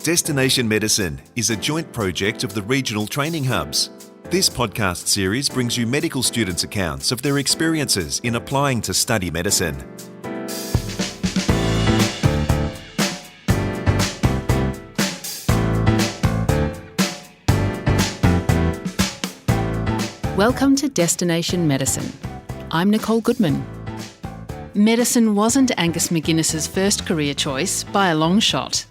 Destination Medicine is a joint project of the regional training hubs. This podcast series brings you medical students' accounts of their experiences in applying to study medicine. Welcome to Destination Medicine. I'm Nicole Goodman. Medicine wasn't Angus McGinness's first career choice by a long shot.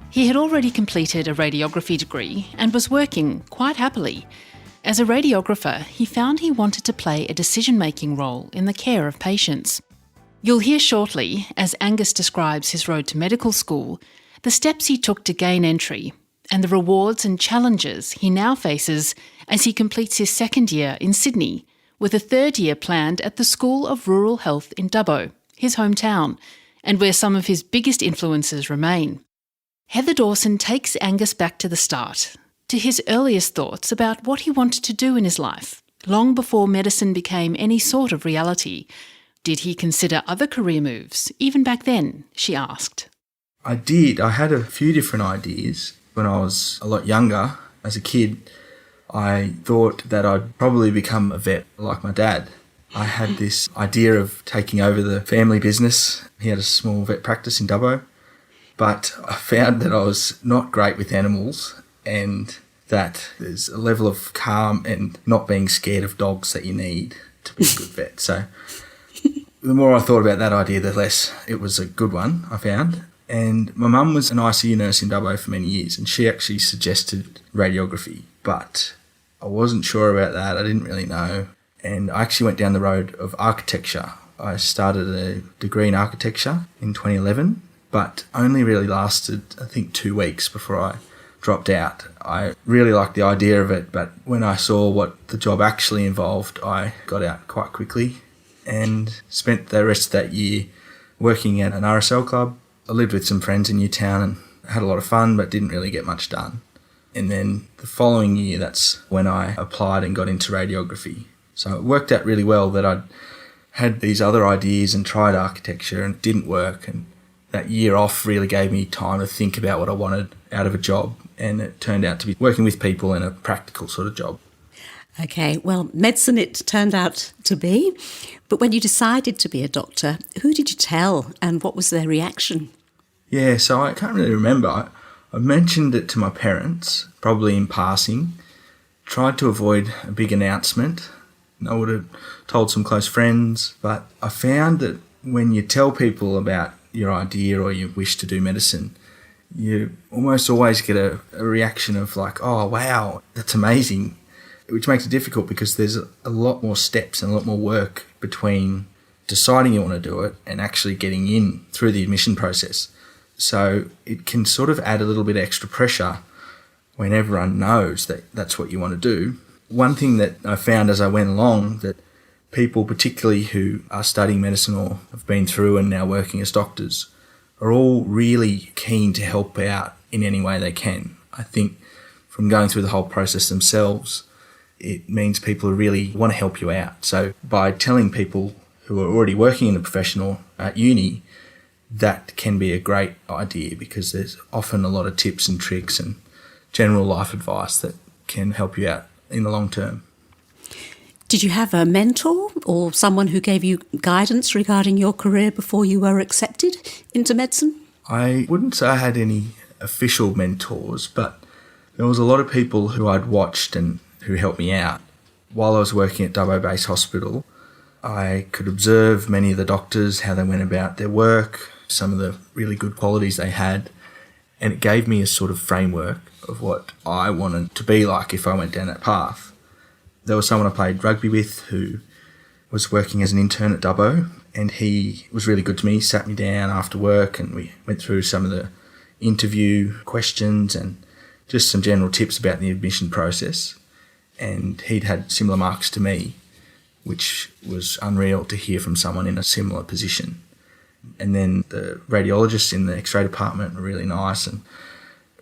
He had already completed a radiography degree and was working quite happily. As a radiographer, he found he wanted to play a decision-making role in the care of patients. You'll hear shortly, as Angus describes his road to medical school, the steps he took to gain entry and the rewards and challenges he now faces as he completes his second year in Sydney, with a third year planned at the School of Rural Health in Dubbo, his hometown, and where some of his biggest influences remain. Heather Dawson takes Angus back to the start, to his earliest thoughts about what he wanted to do in his life, long before medicine became any sort of reality. Did he consider other career moves, even back then, she asked. I did. I had a few different ideas. When I was a lot younger, as a kid, I thought that I'd probably become a vet like my dad. I had this idea of taking over the family business. He had a small vet practice in Dubbo, but I found that I was not great with animals and that there's a level of calm and not being scared of dogs that you need to be a good vet. So the more I thought about that idea, the less it was a good one, I found. And my mum was an ICU nurse in Dubbo for many years, and she actually suggested radiography, but I wasn't sure about that. I didn't really know. And I actually went down the road of architecture. I started a degree in architecture in 2011, but only really lasted, I think, 2 weeks before I dropped out. I really liked the idea of it, but when I saw what the job actually involved, I got out quite quickly and spent the rest of that year working at an RSL club. I lived with some friends in Newtown and had a lot of fun, but didn't really get much done. And then the following year, that's when I applied and got into radiography. So it worked out really well that I'd had these other ideas and tried architecture and it didn't work. And that year off really gave me time to think about what I wanted out of a job. And it turned out to be working with people in a practical sort of job. Okay, well, medicine it turned out to be. But when you decided to be a doctor, who did you tell and what was their reaction? Yeah, so I can't really remember. I mentioned it to my parents, probably in passing, tried to avoid a big announcement. I would have told some close friends, but I found that when you tell people about your idea or your wish to do medicine, you almost always get a reaction of like, oh, wow, that's amazing, which makes it difficult because there's a lot more steps and a lot more work between deciding you want to do it and actually getting in through the admission process. So it can sort of add a little bit of extra pressure when everyone knows that that's what you want to do. One thing that I found as I went along, that people particularly who are studying medicine or have been through and now working as doctors are all really keen to help out in any way they can. I think from going through the whole process themselves, it means people really want to help you out. So by telling people who are already working in the profession or at uni, that can be a great idea because there's often a lot of tips and tricks and general life advice that can help you out in the long term. Did you have a mentor or someone who gave you guidance regarding your career before you were accepted into medicine? I wouldn't say I had any official mentors, but there was a lot of people who I'd watched and who helped me out. While I was working at Dubbo Base Hospital, I could observe many of the doctors, how they went about their work, some of the really good qualities they had, and it gave me a sort of framework of what I wanted to be like if I went down that path. There was someone I played rugby with who was working as an intern at Dubbo, and he was really good to me. He sat me down after work and we went through some of the interview questions and just some general tips about the admission process. And he'd had similar marks to me, which was unreal to hear from someone in a similar position. And then the radiologists in the X-ray department were really nice and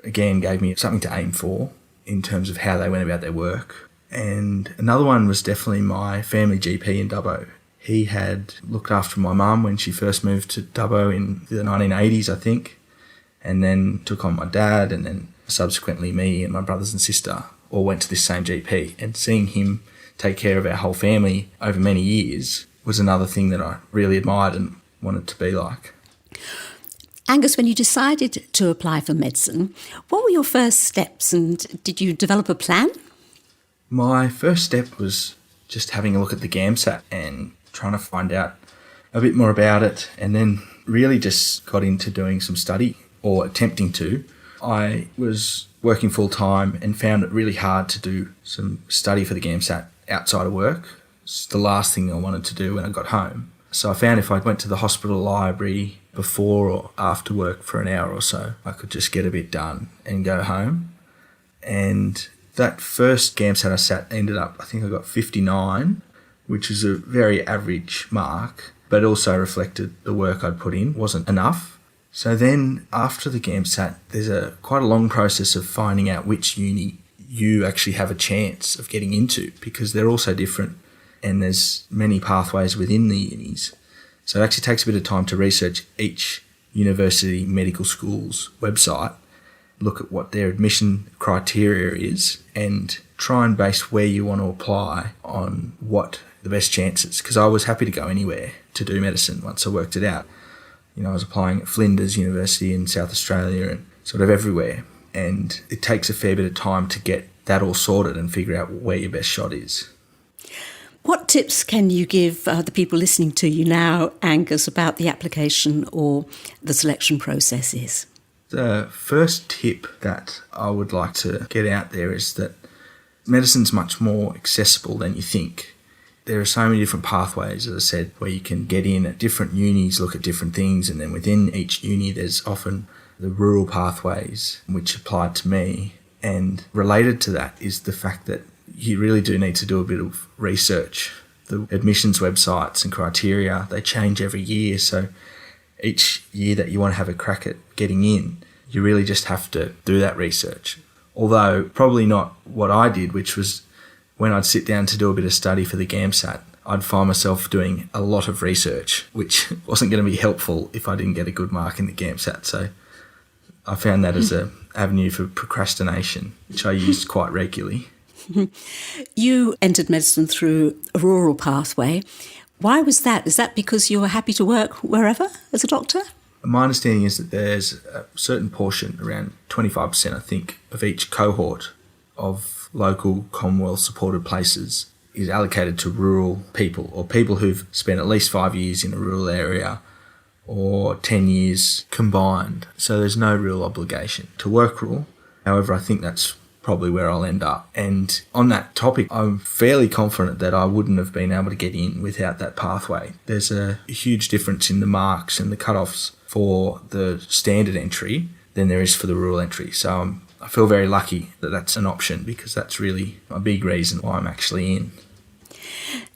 again gave me something to aim for in terms of how they went about their work. And another one was definitely my family GP in Dubbo. He had looked after my mum when she first moved to Dubbo in the 1980s, I think. and then took on my dad, and then subsequently me and my brothers and sister all went to this same GP. And seeing him take care of our whole family over many years was another thing that I really admired and wanted to be like. Angus, when you decided to apply for medicine, what were your first steps, and did you develop a plan? My first step was just having a look at the GAMSAT and trying to find out a bit more about it, and then really just got into doing some study, or attempting to. I was working full-time and found it really hard to do some study for the GAMSAT outside of work. It's the last thing I wanted to do when I got home. So I found if I went to the hospital library before or after work for an hour or so, I could just get a bit done and go home. And that first GAMSAT I sat ended up, I think I got 59, which is a very average mark, but also reflected the work I'd put in wasn't enough. So then after the GAMSAT, there's quite a long process of finding out which uni you actually have a chance of getting into, because they're all so different and there's many pathways within the unis. So it actually takes a bit of time to research each university medical school's website, look at what their admission criteria is, and try and base where you want to apply on what the best chances. Because I was happy to go anywhere to do medicine once I worked it out. You know, I was applying at Flinders University in South Australia and sort of everywhere. And it takes a fair bit of time to get that all sorted and figure out where your best shot is. What tips can you give the people listening to you now, Angus, about the application or the selection processes? The first tip that I would like to get out there is that medicine's much more accessible than you think. There are so many different pathways, as I said, where you can get in at different unis, look at different things, and then within each uni there's often the rural pathways, which applied to me. And related to that is the fact that you really do need to do a bit of research. The admissions websites and criteria, they change every year, so each year that you want to have a crack at getting in, you really just have to do that research. Although probably not what I did, which was when I'd sit down to do a bit of study for the GAMSAT, I'd find myself doing a lot of research, which wasn't going to be helpful if I didn't get a good mark in the GAMSAT. So I found that as an avenue for procrastination, which I used quite regularly. You entered medicine through a rural pathway. Why was that? Is that because you were happy to work wherever as a doctor? My understanding is that there's a certain portion, around 25%, I think, of each cohort of local Commonwealth supported places is allocated to rural people, or people who've spent at least 5 years in a rural area or 10 years combined. So there's no real obligation to work rural. However, I think that's probably where I'll end up. And on that topic, I'm fairly confident that I wouldn't have been able to get in without that pathway. There's a huge difference in the marks and the cutoffs for the standard entry than there is for the rural entry. So I feel very lucky that that's an option, because that's really a big reason why I'm actually in.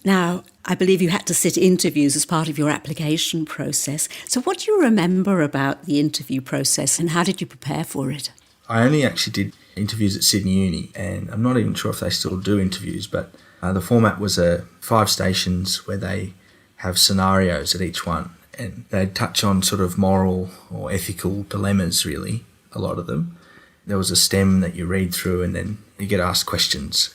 Now, I believe you had to sit interviews as part of your application process. So what do you remember about the interview process and how did you prepare for it? I only actually did interviews at Sydney Uni, and I'm not even sure if they still do interviews, but the format was 5 stations where they have scenarios at each one, and they'd touch on sort of moral or ethical dilemmas, really, a lot of them. There was a stem that you read through and then you get asked questions,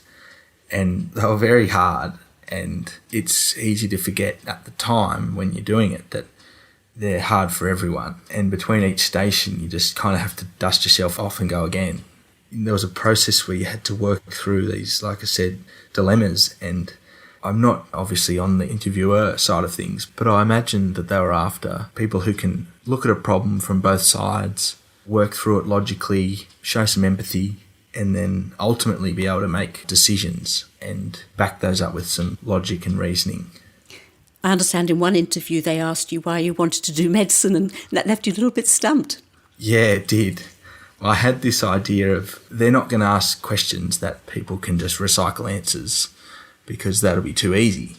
and they were very hard, and it's easy to forget at the time when you're doing it that they're hard for everyone. And between each station, you just kind of have to dust yourself off and go again. There was a process where you had to work through these, like I said, dilemmas. And I'm not obviously on the interviewer side of things, but I imagine that they were after people who can look at a problem from both sides, work through it logically, show some empathy, and then ultimately be able to make decisions and back those up with some logic and reasoning. I understand in one interview they asked you why you wanted to do medicine, and that left you a little bit stumped. Yeah, it did. I had this idea of they're not going to ask questions that people can just recycle answers, because that'll be too easy.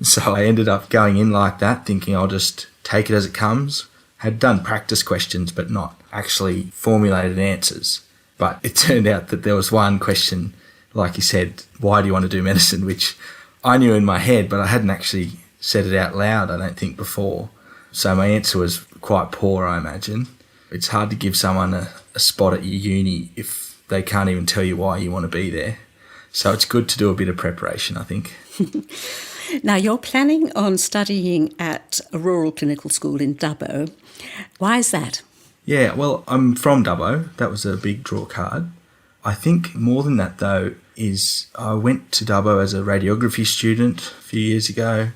So I ended up going in like that, thinking I'll just take it as it comes. Had done practice questions, but not actually formulated answers. But it turned out that there was one question, like you said, why do you want to do medicine, which I knew in my head, but I hadn't actually said it out loud, I don't think, before. So my answer was quite poor, I imagine. It's hard to give someone a spot at your uni if they can't even tell you why you want to be there. So it's good to do a bit of preparation, I think. Now, you're planning on studying at a rural clinical school in Dubbo. Why is that? Yeah, well, I'm from Dubbo. That was a big draw card. I think more than that, though, is I went to Dubbo as a radiography student a few years ago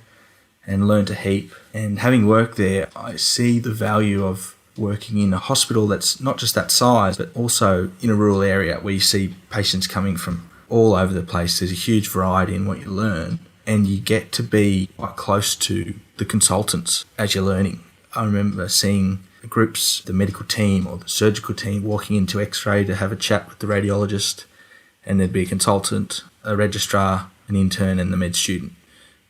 and learned a heap. And having worked there, I see the value of working in a hospital that's not just that size, but also in a rural area where you see patients coming from all over the place. There's a huge variety in what you learn, and you get to be quite close to the consultants as you're learning. I remember seeing groups, the medical team or the surgical team walking into X-ray to have a chat with the radiologist, and there'd be a consultant, a registrar, an intern and the med student.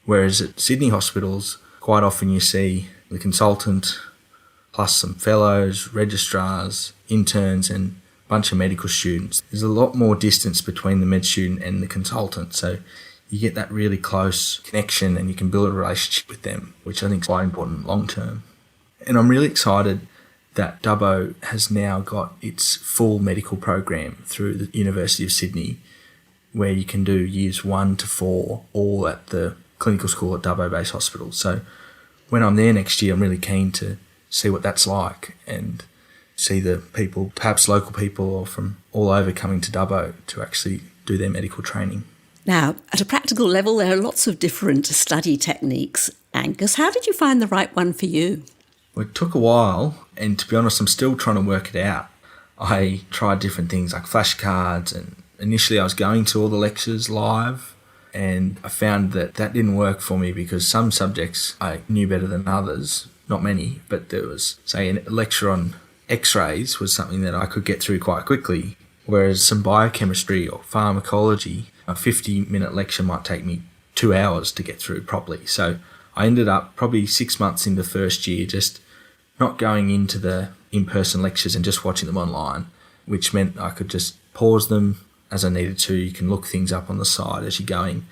Whereas at Sydney hospitals, quite often you see the consultant plus some fellows, registrars, interns and a bunch of medical students. There's a lot more distance between the med student and the consultant, so you get that really close connection and you can build a relationship with them, which I think is quite important long term. And I'm really excited that Dubbo has now got its full medical program through the University of Sydney, where you can do years 1 to 4 all at the clinical school at Dubbo Base Hospital. So when I'm there next year, I'm really keen to see what that's like and see the people, perhaps local people or from all over, coming to Dubbo to actually do their medical training. Now, at a practical level, there are lots of different study techniques. Angus, how did you find the right one for you? Well, it took a while, and to be honest, I'm still trying to work it out. I tried different things like flashcards, and initially I was going to all the lectures live, and I found that didn't work for me because some subjects I knew better than others, not many, but there was, say, a lecture on X-rays was something that I could get through quite quickly, whereas some biochemistry or pharmacology, a 50-minute lecture might take me 2 hours to get through properly. So I ended up probably 6 months into the first year just not going into the in-person lectures and just watching them online, which meant I could just pause them as I needed to. You can look things up on the side as you're going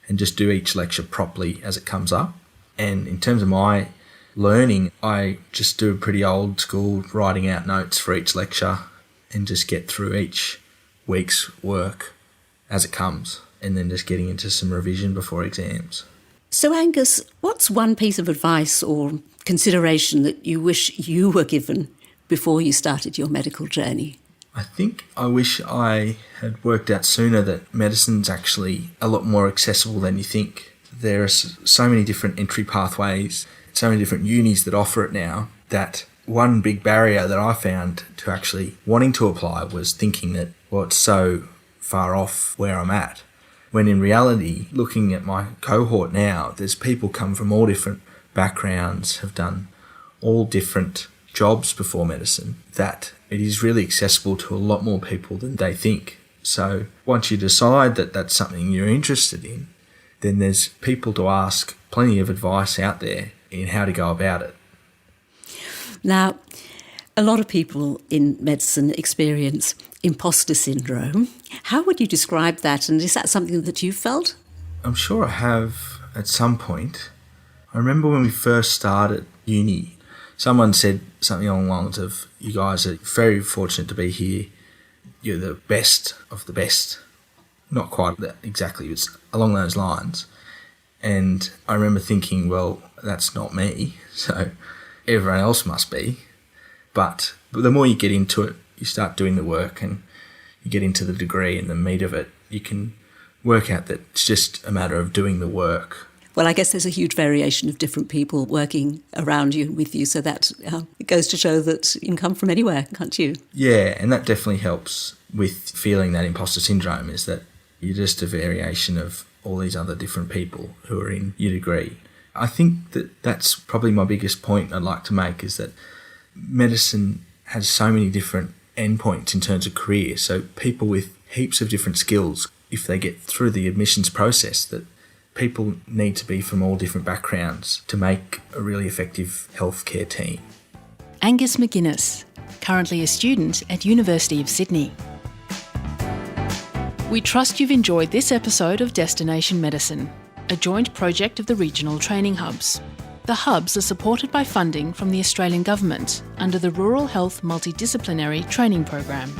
and just do each lecture properly as it comes up. And in terms of my learning, I just do a pretty old school writing out notes for each lecture and just get through each week's work as it comes, and then just getting into some revision before exams. So Angus, what's one piece of advice or consideration that you wish you were given before you started your medical journey? I think I wish I had worked out sooner that medicine's actually a lot more accessible than you think. There are so many different entry pathways, so many different unis that offer it now, that one big barrier that I found to actually wanting to apply was thinking that, well, it's so far off where I'm at. When in reality, looking at my cohort now, there's people come from all different backgrounds, have done all different jobs before medicine, that it is really accessible to a lot more people than they think. So once you decide that that's something you're interested in, then there's people to ask, plenty of advice out there in how to go about it. Now, a lot of people in medicine experience imposter syndrome. How would you describe that, and is that something that you felt? I'm sure I have at some point. I remember when we first started uni, someone said something along the lines of, you guys are very fortunate to be here. You're the best of the best. Not quite that exactly, it was along those lines. And I remember thinking, well, that's not me, so everyone else must be. But the more you get into it, you start doing the work and you get into the degree and the meat of it, you can work out that it's just a matter of doing the work. Well, I guess there's a huge variation of different people working around you and with you, so that it goes to show that you can come from anywhere, can't you? Yeah, and that definitely helps with feeling that imposter syndrome, is that you're just a variation of all these other different people who are in your degree. I think that that's probably my biggest point I'd like to make, is that medicine has so many different endpoints in terms of career. So people with heaps of different skills, if they get through the admissions process, that people need to be from all different backgrounds to make a really effective healthcare team. Angus McGinness, currently a student at University of Sydney. We trust you've enjoyed this episode of Destination Medicine, a joint project of the regional training hubs. The hubs are supported by funding from the Australian Government under the Rural Health Multidisciplinary Training Program.